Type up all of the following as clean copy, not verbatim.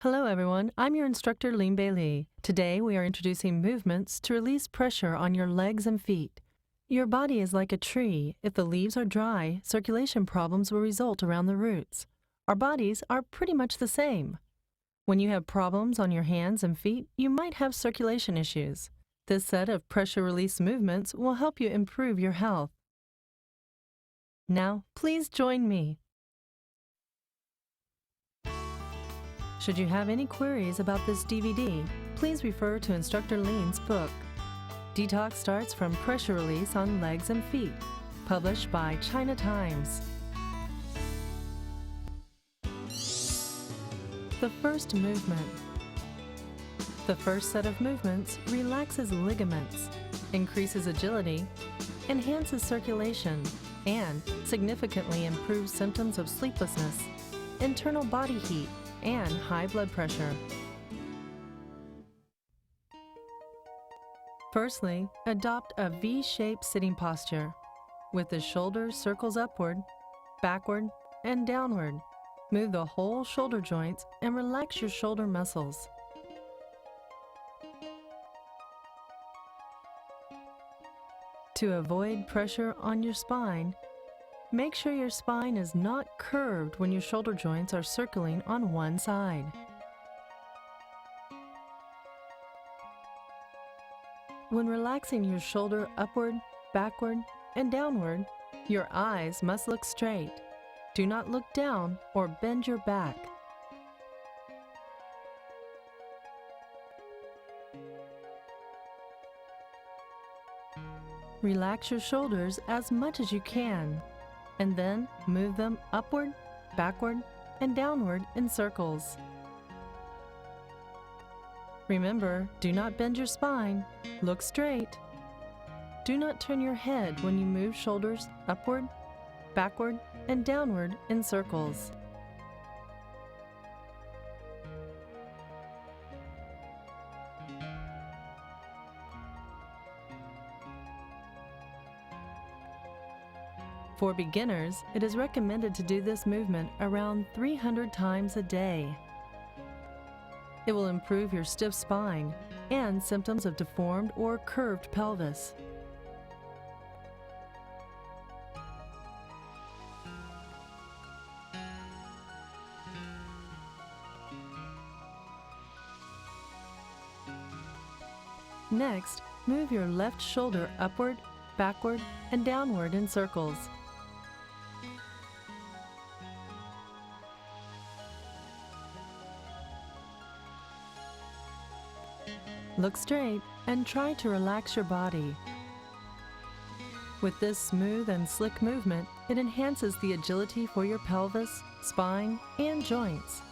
Hello everyone, I'm your instructor Lin Beili. Today we are introducing movements to release pressure on your legs and feet. Your body is like a tree. If the leaves are dry, circulation problems will result around the roots. Our bodies are pretty much the same. When you have problems on your hands and feet, you might have circulation issues. This set of pressure release movements will help you improve your health. Now, please join me. Should you have any queries about this DVD, please refer to Instructor Lin's book. Detox starts from pressure release on legs and feet, published by China Times. The first movement. The first set of movements relaxes ligaments, increases agility, enhances circulation, and significantly improves symptoms of sleeplessness, internal body heat, and high blood pressure. Firstly, adopt a V-shaped sitting posture with the shoulders circles upward, backward, and downward. Move the whole shoulder joints and relax your shoulder muscles. To avoid pressure on your spine, make sure your spine is not curved when your shoulder joints are circling on one side. When relaxing your shoulder upward, backward, and downward, your eyes must look straight. Do not look down or bend your back. Relax your shoulders as much as you can, and then move them upward, backward, and downward in circles. Remember, do not bend your spine. Look straight. Do not turn your head when you move shoulders upward, backward, and downward in circles. For beginners, it is recommended to do this movement around 300 times a day. It will improve your stiff spine and symptoms of deformed or curved pelvis. Next, move your left shoulder upward, backward, and downward in circles. Look straight and try to relax your body. With this smooth and slick movement, it enhances the agility for your pelvis, spine, and joints.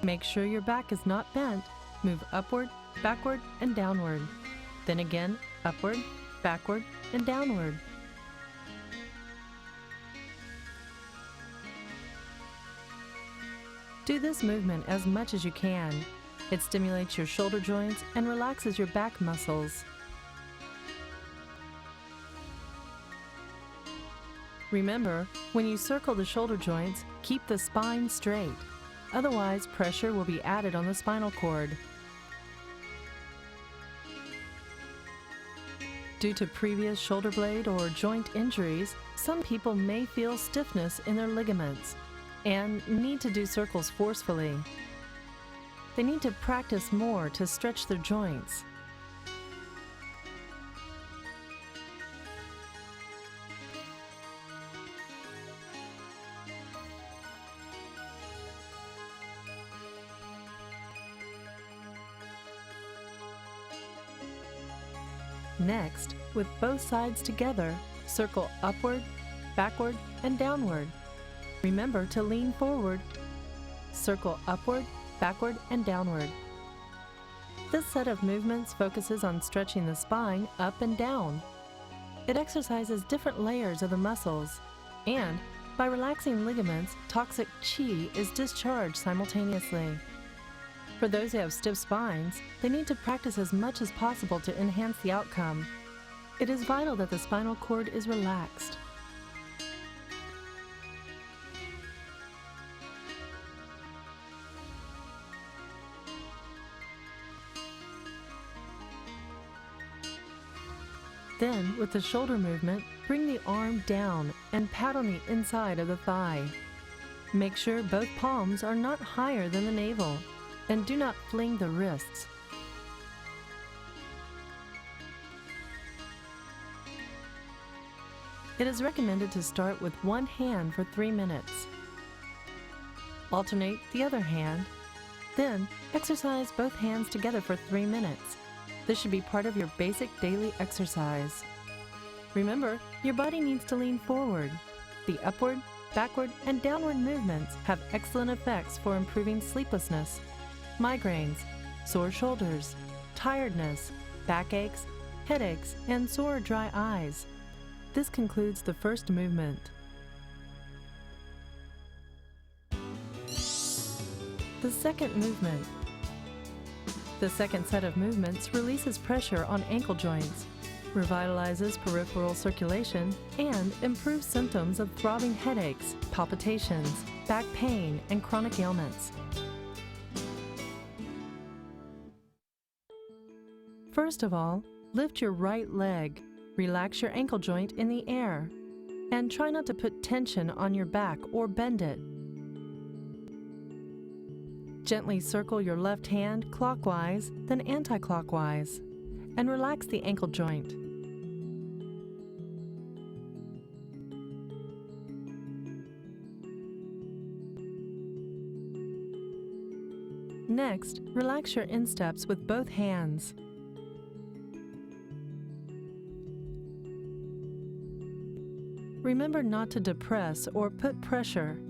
Make sure your back is not bent. Move upward, backward, and downward. Then again, upward, backward, and downward. Do this movement as much as you can. It stimulates your shoulder joints and relaxes your back muscles. Remember, when you circle the shoulder joints, keep the spine straight. Otherwise, pressure will be added on the spinal cord. Due to previous shoulder blade or joint injuries, some people may feel stiffness in their ligaments and need to do circles forcefully. They need to practice more to stretch their joints. Next, with both sides together, circle upward, backward, and downward. Remember to lean forward. Circle upward, backward, and downward. This set of movements focuses on stretching the spine up and down. It exercises different layers of the muscles, and by relaxing ligaments, toxic qi is discharged simultaneously. For those who have stiff spines, they need to practice as much as possible to enhance the outcome. It is vital that the spinal cord is relaxed. Then, with the shoulder movement, bring the arm down and pat on the inside of the thigh. Make sure both palms are not higher than the navel, and do not fling the wrists. It is recommended to start with one hand for 3 minutes. Alternate the other hand. Then, exercise both hands together for 3 minutes. This should be part of your basic daily exercise. Remember, your body needs to lean forward. The upward, backward, and downward movements have excellent effects for improving sleeplessness, migraines, sore shoulders, tiredness, backaches, headaches, and sore dry eyes. This concludes the first movement. The second movement. The second set of movements releases pressure on ankle joints, revitalizes peripheral circulation, and improves symptoms of throbbing headaches, palpitations, back pain, and chronic ailments. First of all, lift your right leg, relax your ankle joint in the air, and try not to put tension on your back or bend it. Gently circle your left hand clockwise, then anti-clockwise, and relax the ankle joint. Next, relax your insteps with both hands. Remember not to depress or put pressure.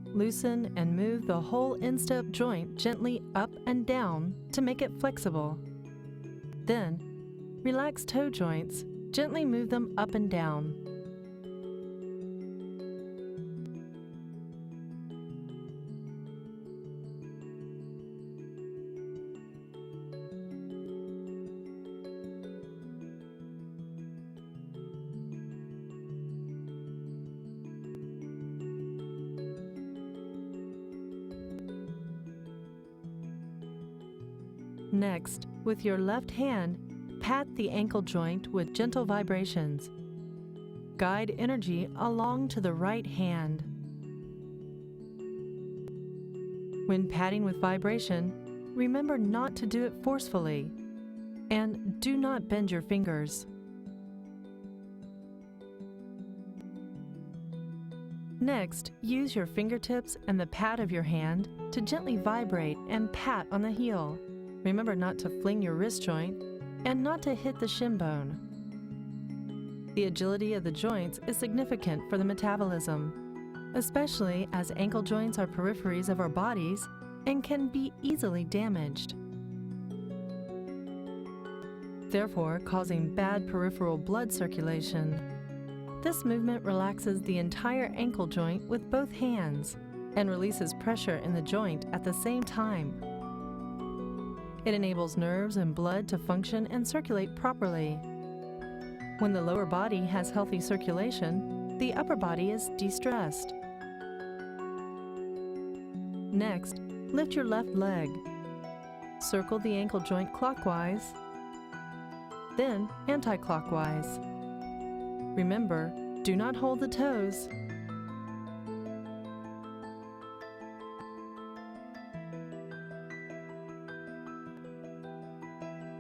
Loosen and move the whole instep joint gently up and down to make it flexible. Then, relax toe joints, gently move them up and down. Next, with your left hand, pat the ankle joint with gentle vibrations. Guide energy along to the right hand. When patting with vibration, remember not to do it forcefully, and do not bend your fingers. Next, use your fingertips and the pad of your hand to gently vibrate and pat on the heel. Remember not to fling your wrist joint and not to hit the shin bone. The agility of the joints is significant for the metabolism, especially as ankle joints are peripheries of our bodies and can be easily damaged, therefore causing bad peripheral blood circulation. This movement relaxes the entire ankle joint with both hands and releases pressure in the joint at the same time. It enables nerves and blood to function and circulate properly. When the lower body has healthy circulation, the upper body is de-stressed. Next, lift your left leg. Circle the ankle joint clockwise, then anti-clockwise. Remember, do not hold the toes.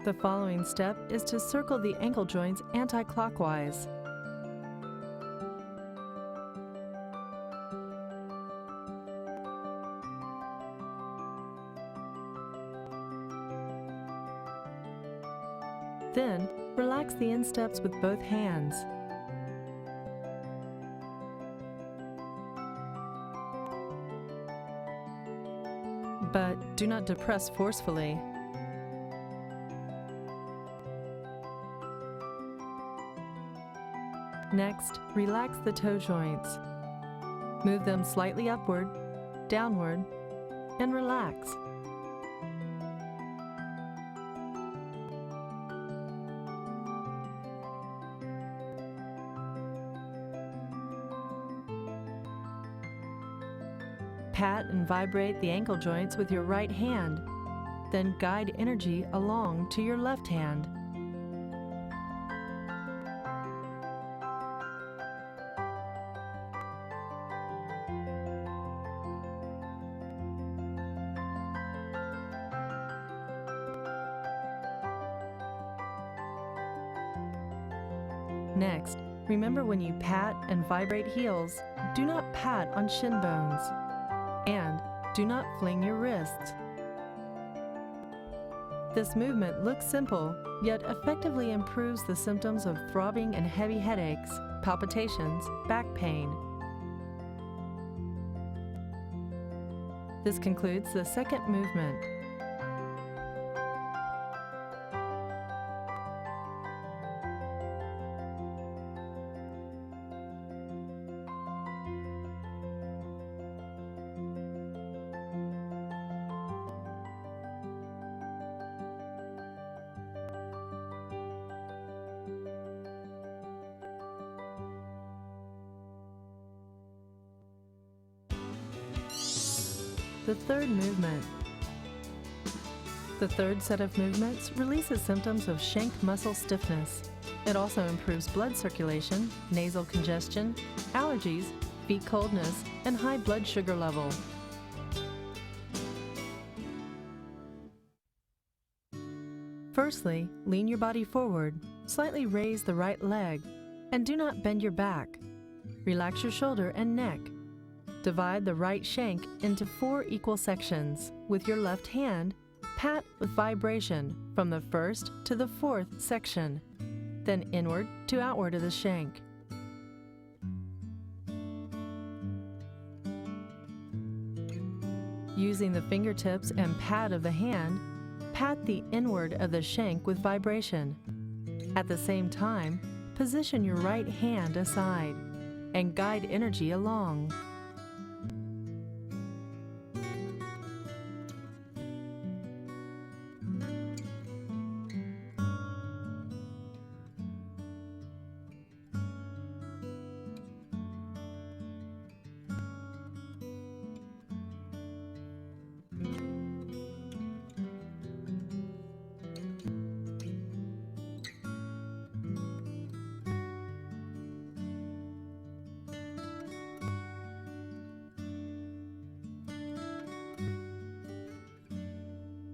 The following step is to circle the ankle joints anti-clockwise. Then, relax the insteps with both hands. but do not depress forcefully. Next, relax the toe joints. Move them slightly upward, downward, and relax. Pat and vibrate the ankle joints with your right hand, then guide energy along to your left hand. Next, remember when you pat and vibrate heels, do not pat on shin bones, and do not fling your wrists. This movement looks simple, yet effectively improves the symptoms of throbbing and heavy headaches, palpitations, back pain. This concludes the second movement. The third movement. The third set of movements releases symptoms of shank muscle stiffness. It also improves blood circulation, nasal congestion, allergies, feet coldness, and high blood sugar level. Firstly, lean your body forward, slightly raise the right leg, and do not bend your back. Relax your shoulder and neck. Divide the right shank into 4 equal sections. With your left hand, pat with vibration from the first to the 4th section, then inward to outward of the shank. Using the fingertips and pad of the hand, pat the inward of the shank with vibration. At the same time, position your right hand aside and guide energy along.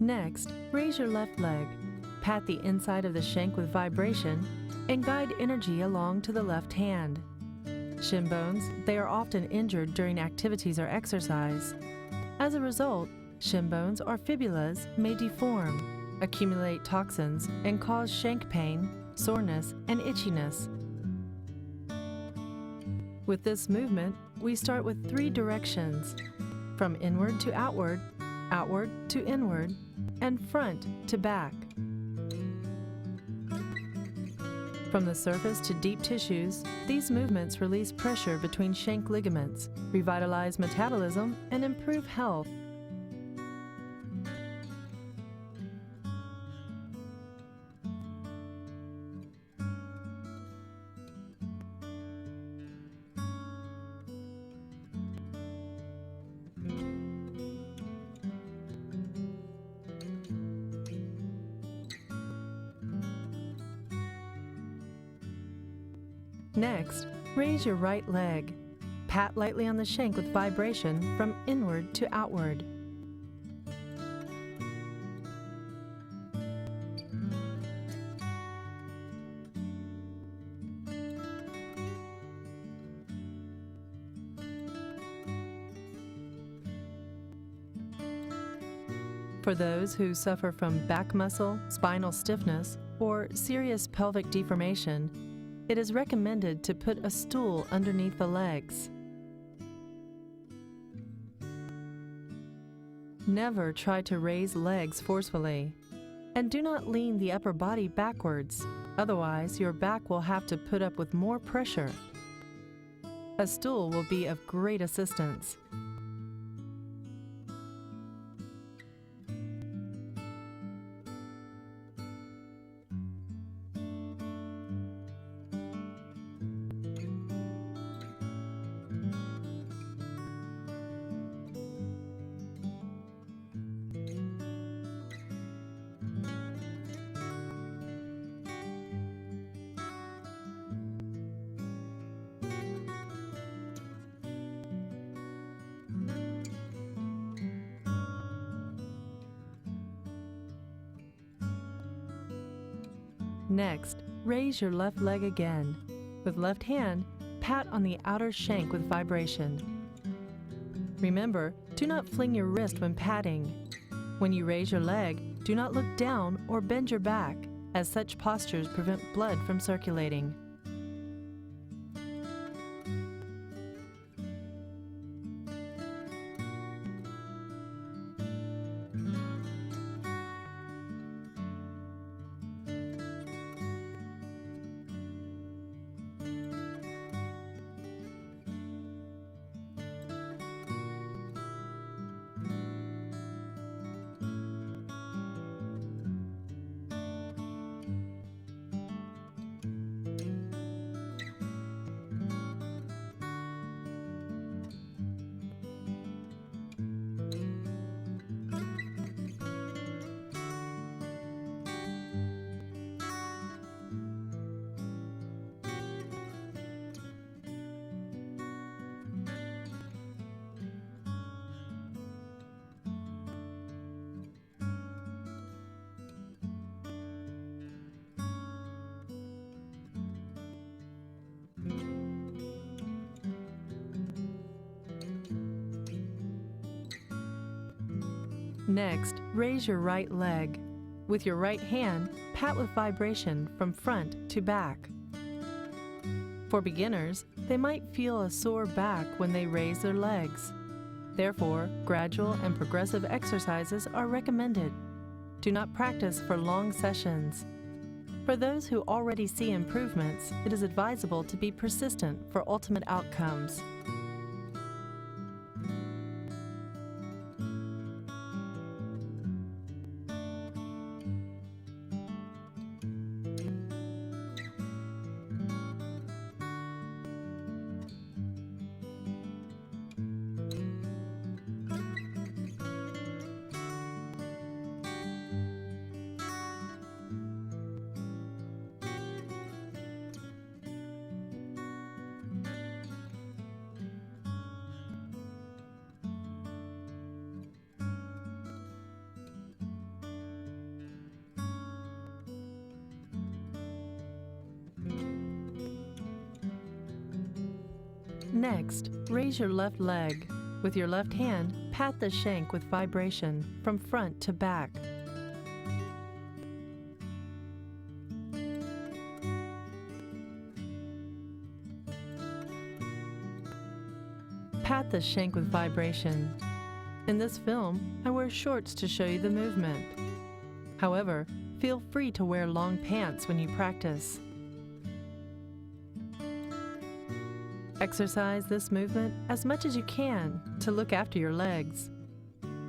Next, raise your left leg, pat the inside of the shank with vibration, and guide energy along to the left hand. Shin bones, they are often injured during activities or exercise. As a result, shin bones or fibulas may deform, accumulate toxins, and cause shank pain, soreness, and itchiness. With this movement, we start with 3 directions: from inward to outward, outward to inward, and front to back. From the surface to deep tissues, these movements release pressure between shank ligaments, revitalize metabolism, and improve health. Next, raise your right leg. Pat lightly on the shank with vibration from inward to outward. For those who suffer from back muscle, spinal stiffness, or serious pelvic deformation, it is recommended to put a stool underneath the legs. Never try to raise legs forcefully. And do not lean the upper body backwards, otherwise your back will have to put up with more pressure. A stool will be of great assistance. Next, raise your left leg again. With left hand, pat on the outer shank with vibration. Remember, do not fling your wrist when patting. When you raise your leg, do not look down or bend your back, as such postures prevent blood from circulating. Next, raise your right leg. With your right hand, pat with vibration from front to back. For beginners, they might feel a sore back when they raise their legs. Therefore, gradual and progressive exercises are recommended. Do not practice for long sessions. For those who already see improvements, it is advisable to be persistent for ultimate outcomes. Next, raise your left leg. With your left hand, pat the shank with vibration from front to back. Pat the shank with vibration. In this film, I wear shorts to show you the movement. However, feel free to wear long pants when you practice. Exercise this movement as much as you can to look after your legs.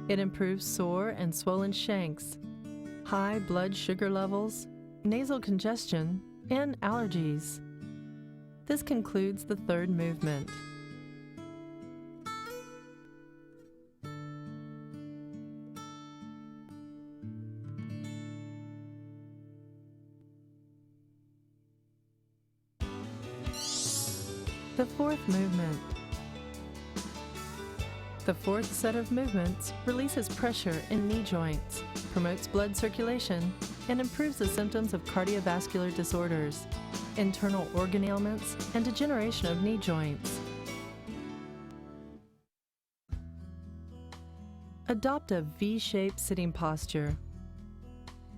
It improves sore and swollen shanks, high blood sugar levels, nasal congestion, and allergies. This concludes the third movement. The fourth movement. The fourth set of movements releases pressure in knee joints, promotes blood circulation, and improves the symptoms of cardiovascular disorders, internal organ ailments, and degeneration of knee joints. Adopt a V-shaped sitting posture.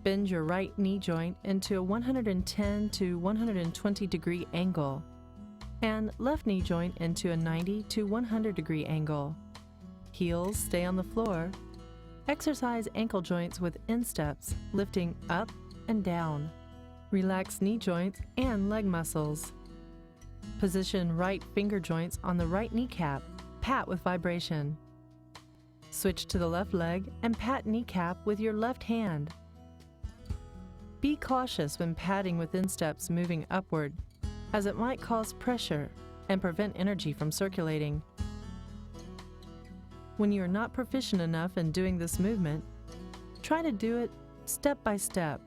Bend your right knee joint into a 110 to 120 degree angle, and left knee joint into a 90 to 100 degree angle. Heels stay on the floor, Exercise ankle joints with insteps, lifting up and down. Relax knee joints and leg muscles. Position right finger joints on the right kneecap. Pat with vibration. Switch to the left leg and pat kneecap with your left hand. Be cautious when patting with insteps moving upward, as it might cause pressure and prevent energy from circulating. When you are not proficient enough in doing this movement, try to do it step by step.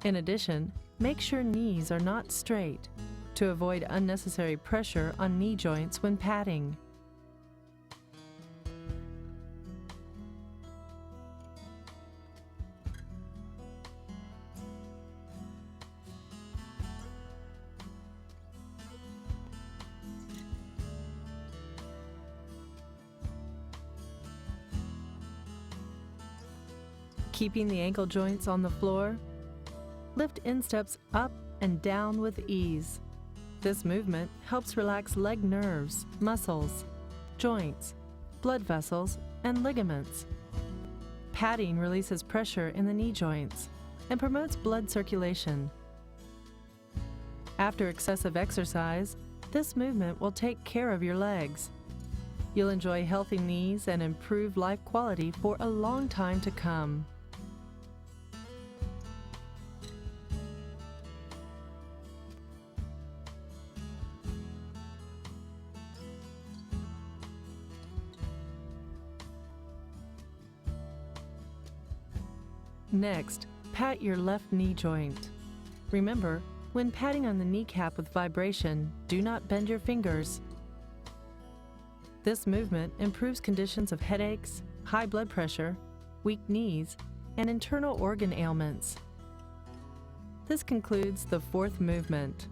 In addition, make sure knees are not straight to avoid unnecessary pressure on knee joints when patting. Keeping the ankle joints on the floor, lift insteps up and down with ease. This movement helps relax leg nerves, muscles, joints, blood vessels, and ligaments. Patting releases pressure in the knee joints and promotes blood circulation. After excessive exercise, this movement will take care of your legs. You'll enjoy healthy knees and improve life quality for a long time to come. Next, pat your left knee joint. Remember, when patting on the kneecap with vibration, do not bend your fingers. This movement improves conditions of headaches, high blood pressure, weak knees, and internal organ ailments. This concludes the fourth movement.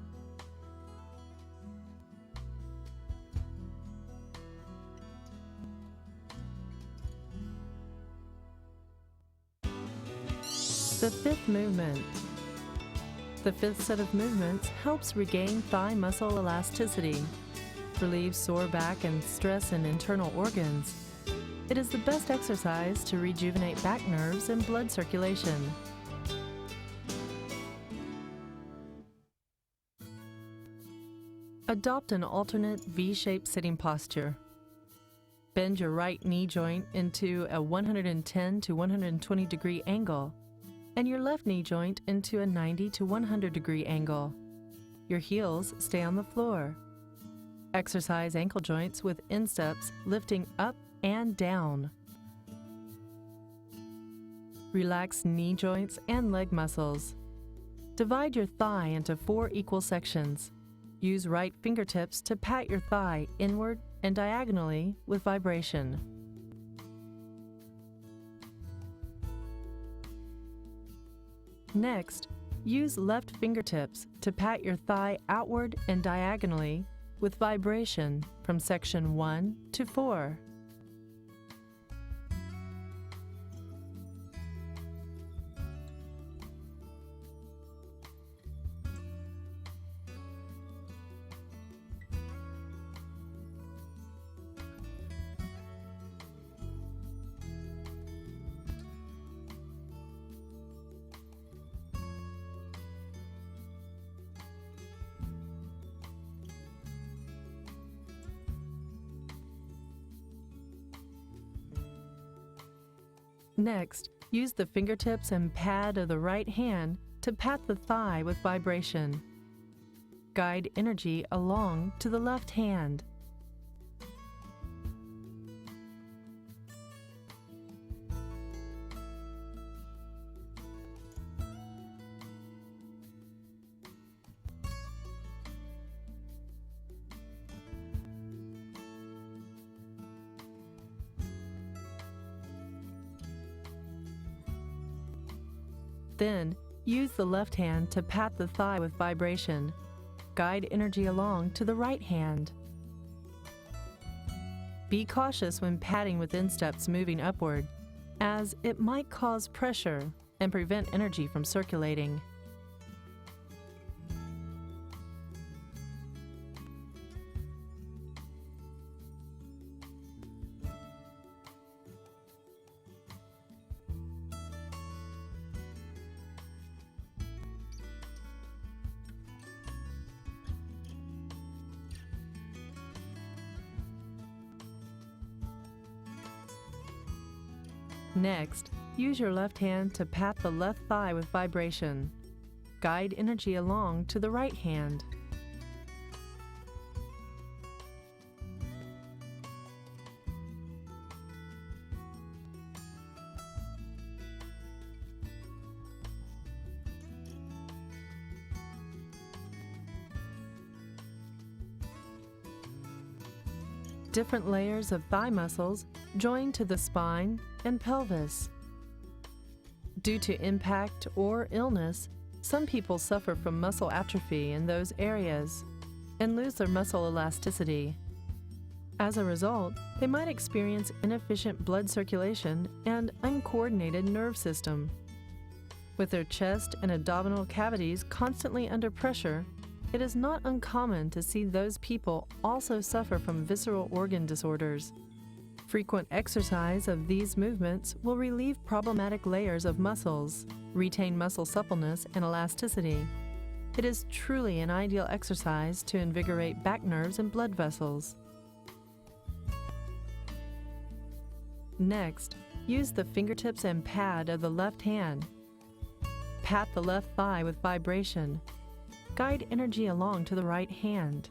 The fifth movement. The fifth set of movements helps regain thigh muscle elasticity, relieves sore back and stress in internal organs. It is the best exercise to rejuvenate back nerves and blood circulation. Adopt an alternate V-shaped sitting posture. Bend your right knee joint into a 110 to 120 degree angle, and your left knee joint into a 90 to 100 degree angle. Your heels stay on the floor. Exercise ankle joints with insteps lifting up and down. Relax knee joints and leg muscles. Divide your thigh into 4 equal sections. Use right fingertips to pat your thigh inward and diagonally with vibration. Next, use left fingertips to pat your thigh outward and diagonally with vibration from section 1 to 4. Next, use the fingertips and pad of the right hand to pat the thigh with vibration. Guide energy along to the left hand. Then, use the left hand to pat the thigh with vibration. Guide energy along to the right hand. Be cautious when patting with insteps moving upward, as it might cause pressure and prevent energy from circulating. Next, use your left hand to pat the left thigh with vibration. Guide energy along to the right hand. Different layers of thigh muscles join to the spine and pelvis. Due to impact or illness, some people suffer from muscle atrophy in those areas and lose their muscle elasticity. As a result, they might experience inefficient blood circulation and uncoordinated nerve system. With their chest and abdominal cavities constantly under pressure, it is not uncommon to see those people also suffer from visceral organ disorders. Frequent exercise of these movements will relieve problematic layers of muscles, retain muscle suppleness and elasticity. It is truly an ideal exercise to invigorate back nerves and blood vessels. Next, use the fingertips and pad of the left hand. Pat the left thigh with vibration. Guide energy along to the right hand.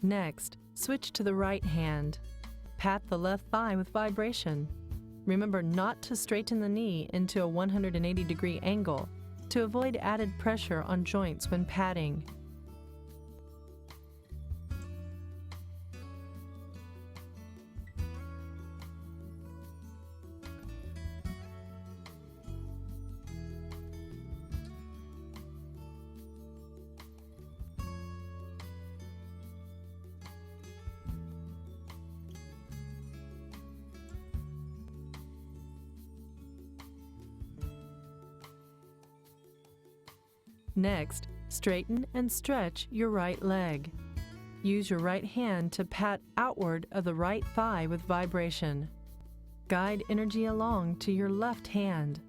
Next, switch to the right hand. Pat the left thigh with vibration. Remember not to straighten the knee into a 180-degree angle to avoid added pressure on joints when patting. Next, straighten and stretch your right leg. Use your right hand to pat outward of the right thigh with vibration. Guide energy along to your left hand.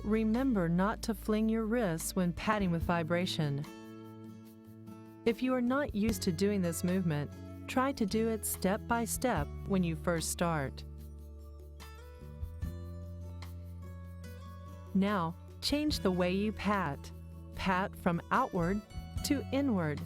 Remember not to fling your wrists when patting with vibration. If you are not used to doing this movement, try to do it step by step when you first start. Now, change the way you pat. Pat from outward to inward.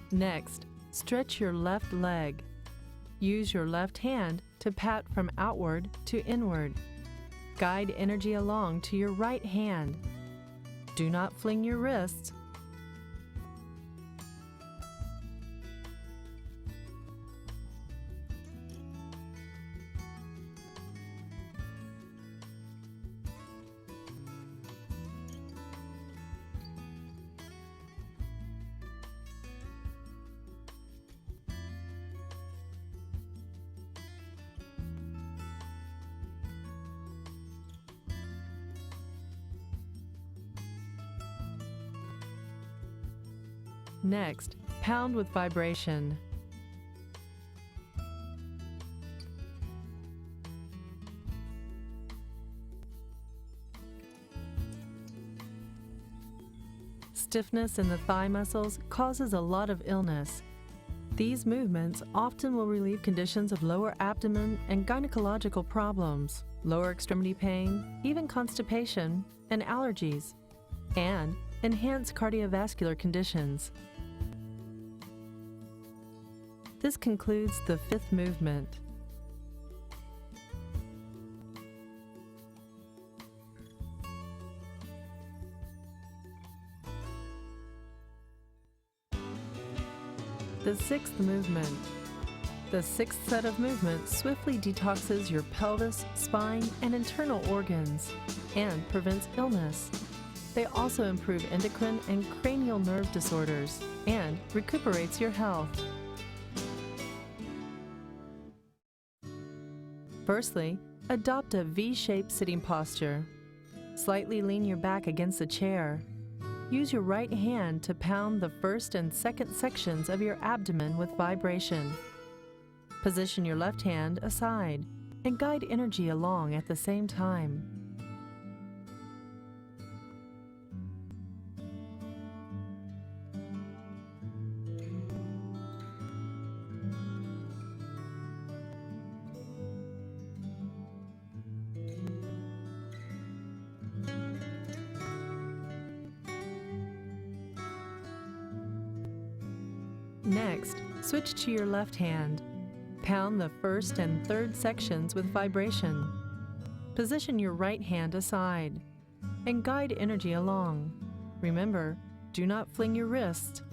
Next, stretch your left leg. Use your left hand to pat from outward to inward. Guide energy along to your right hand. Do not fling your wrists. Next, pound with vibration. Stiffness in the thigh muscles causes a lot of illness. These movements often will relieve conditions of lower abdomen and gynecological problems, lower extremity pain, even constipation, and allergies. And enhance cardiovascular conditions. This concludes the fifth movement. The sixth movement. The sixth set of movements swiftly detoxes your pelvis, spine, and internal organs, and prevents illness. They also improve endocrine and cranial nerve disorders, and recuperates your health. Firstly, adopt a V-shaped sitting posture. Slightly lean your back against the chair. Use your right hand to pound the first and second sections of your abdomen with vibration. Position your left hand aside and guide energy along at the same time. Next, switch to your left hand. Pound the first and third sections with vibration. Position your right hand aside and guide energy along. Remember, do not fling your wrist.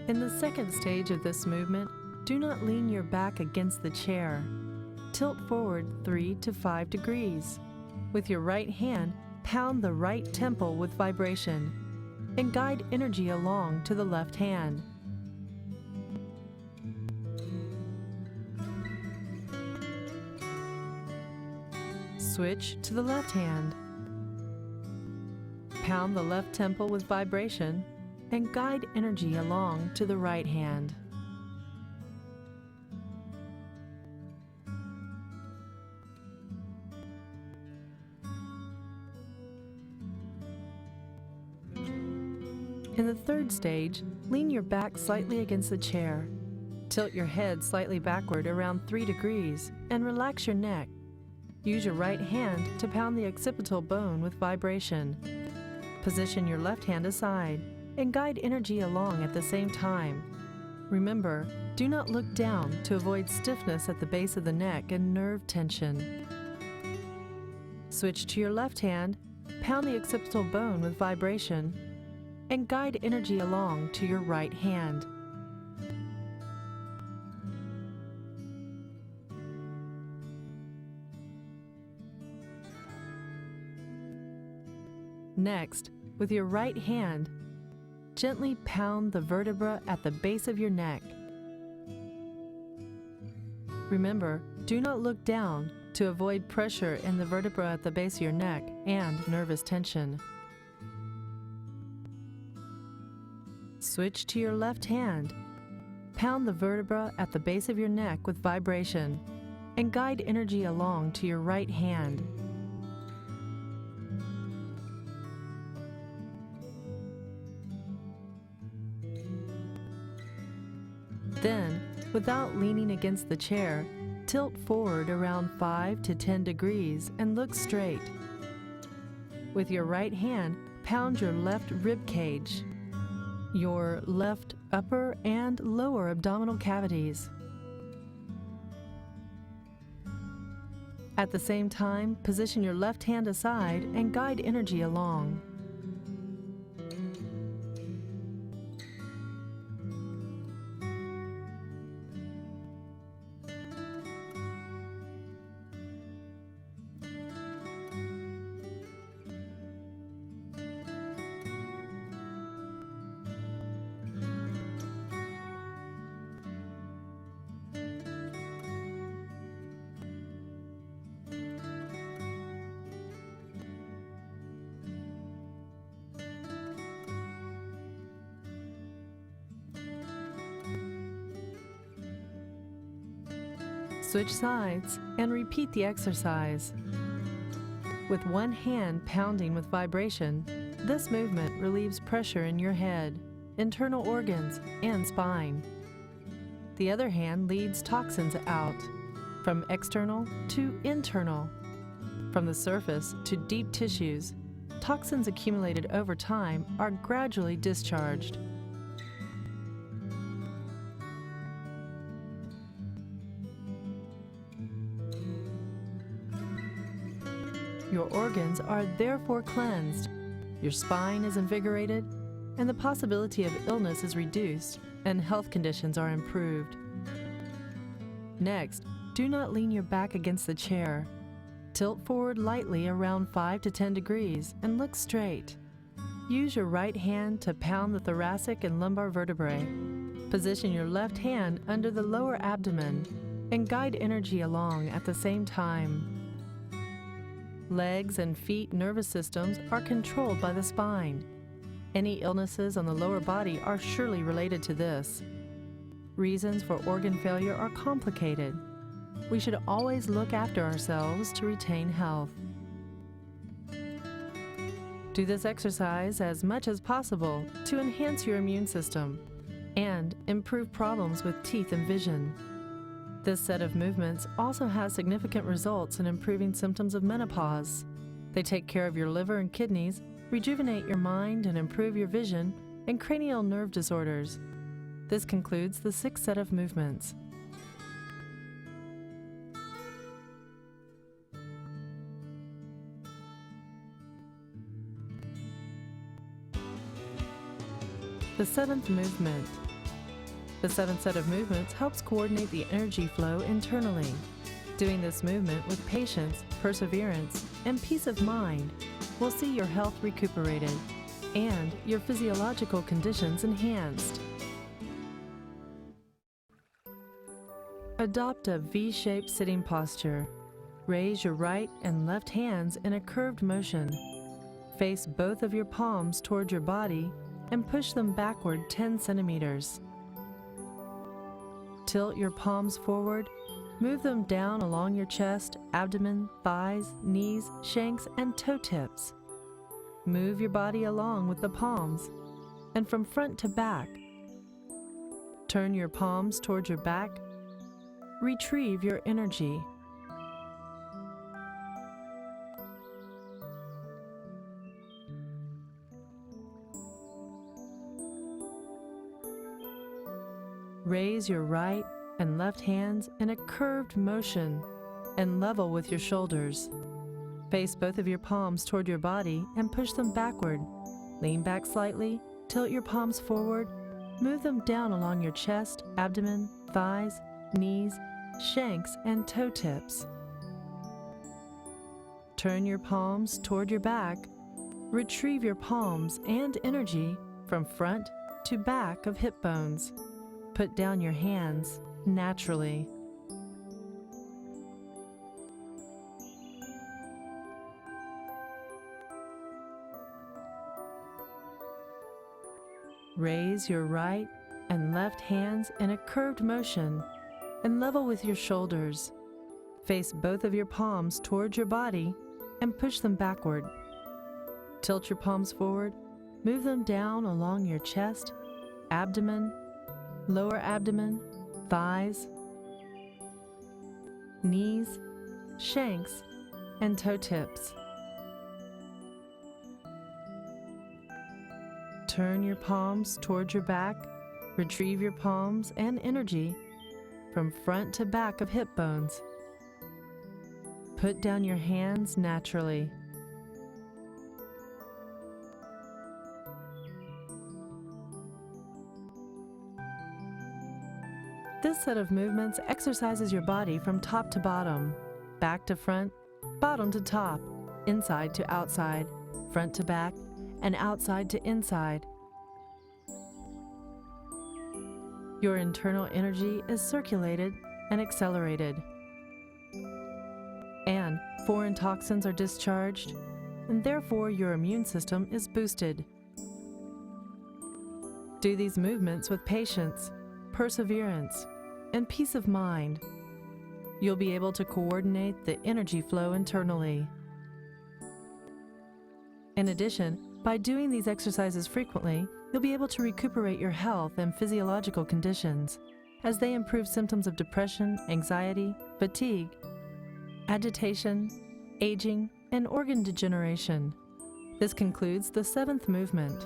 In the second stage of this movement, do not lean your back against the chair. Tilt forward 3 to 5 degrees. With your right hand, pound the right temple with vibration and guide energy along to the left hand. Switch to the left hand. Pound the left temple with vibration and guide energy along to the right hand. In the third stage, lean your back slightly against the chair. Tilt your head slightly backward around 3 degrees and relax your neck. Use your right hand to pound the occipital bone with vibration. Position your left hand aside and guide energy along at the same time. Remember, do not look down to avoid stiffness at the base of the neck and nerve tension. Switch to your left hand, pound the occipital bone with vibration, and guide energy along to your right hand. Next, with your right hand, gently pound the vertebra at the base of your neck. Remember, do not look down to avoid pressure in the vertebra at the base of your neck and nervous tension. Switch to your left hand. Pound the vertebra at the base of your neck with vibration and guide energy along to your right hand. Then, without leaning against the chair, tilt forward around 5 to 10 degrees and look straight. With your right hand, pound your left rib cage, your left upper and lower abdominal cavities. At the same time, position your left hand aside and guide energy along. Switch sides and repeat the exercise. With one hand pounding with vibration, this movement relieves pressure in your head, internal organs, and spine. The other hand leads toxins out, from external to internal. From the surface to deep tissues, toxins accumulated over time are gradually discharged. Your organs are therefore cleansed, your spine is invigorated, and the possibility of illness is reduced and health conditions are improved. Next, do not lean your back against the chair. Tilt forward lightly around 5 to 10 degrees and look straight. Use your right hand to pound the thoracic and lumbar vertebrae. Position your left hand under the lower abdomen and guide energy along at the same time. Legs and feet nervous systems are controlled by the spine. Any illnesses on the lower body are surely related to this. Reasons for organ failure are complicated. We should always look after ourselves to retain health. Do this exercise as much as possible to enhance your immune system and improve problems with teeth and vision. This set of movements also has significant results in improving symptoms of menopause. They take care of your liver and kidneys, rejuvenate your mind, and improve your vision and cranial nerve disorders. This concludes the 6th set of movements. The 7th movement. The 7th set of movements helps coordinate the energy flow internally. Doing this movement with patience, perseverance, and peace of mind will see your health recuperated and your physiological conditions enhanced. Adopt a V-shaped sitting posture. Raise your right and left hands in a curved motion. Face both of your palms toward your body and push them backward 10 centimeters. Tilt your palms forward, move them down along your chest, abdomen, thighs, knees, shanks, and toe tips. Move your body along with the palms and from front to back. Turn your palms toward your back. Retrieve your energy. Raise your right and left hands in a curved motion and level with your shoulders. Face both of your palms toward your body and push them backward. Lean back slightly, tilt your palms forward, move them down along your chest, abdomen, thighs, knees, shanks, and toe tips. Turn your palms toward your back. Retrieve your palms and energy from front to back of hip bones. Put down your hands naturally. Raise your right and left hands in a curved motion and level with your shoulders. Face both of your palms towards your body and push them backward. Tilt your palms forward, move them down along your chest, abdomen, lower abdomen, thighs, knees, shanks, and toe tips. Turn your palms towards your back, retrieve your palms and energy from front to back of hip bones. Put down your hands naturally. This set of movements exercises your body from top to bottom, back to front, bottom to top, inside to outside, front to back, and outside to inside. Your internal energy is circulated and accelerated, and foreign toxins are discharged, and therefore your immune system is boosted. Do these movements with patience, perseverance, and peace of mind. You'll be able to coordinate the energy flow internally. In addition, by doing these exercises frequently, you'll be able to recuperate your health and physiological conditions, as they improve symptoms of depression, anxiety, fatigue, agitation, aging, and organ degeneration. This concludes the 7th movement.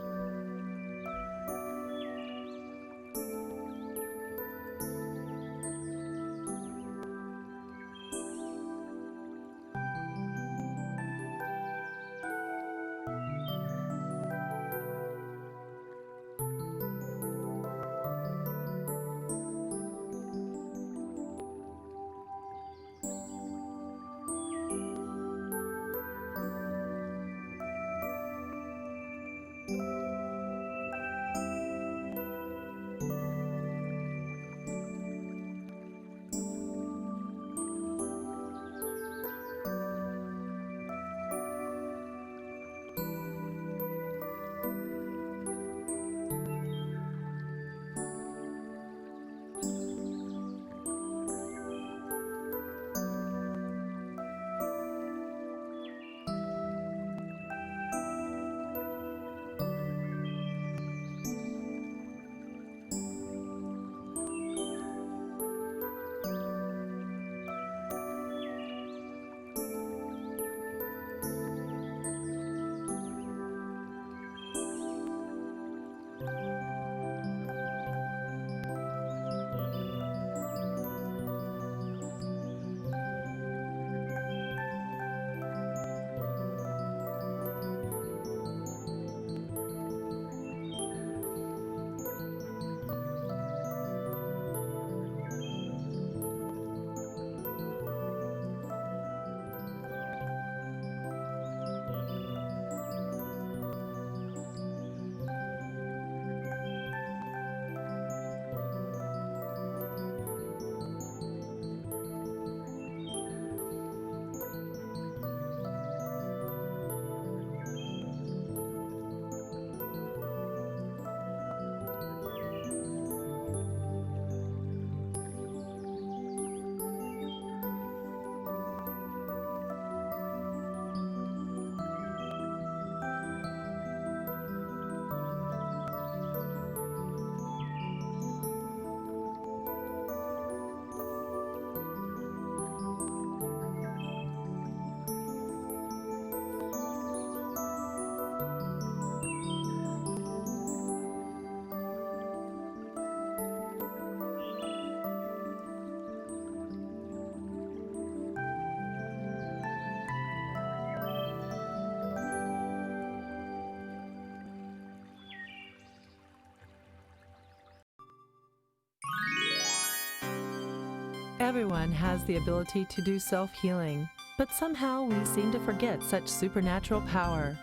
Everyone has the ability to do self-healing, but somehow we seem to forget such supernatural power.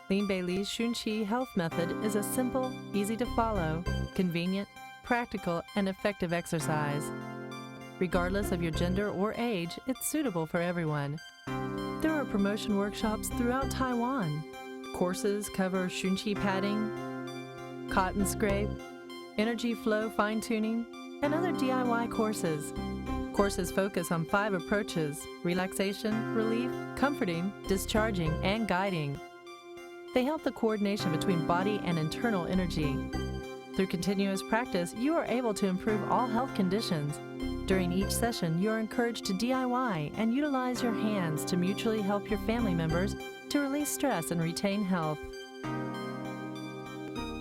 Lin Beili's Shunchi health method is a simple, easy to follow, convenient, practical, and effective exercise. Regardless of your gender or age, it's suitable for everyone. There are promotion workshops throughout Taiwan. Courses cover Shunchi padding, cotton scrape, energy flow fine-tuning, and other DIY courses. Courses focus on 5 approaches: relaxation, relief, comforting, discharging, and guiding. They help the coordination between body and internal energy. Through continuous practice, you are able to improve all health conditions. During each session, you are encouraged to DIY and utilize your hands to mutually help your family members to release stress and retain health.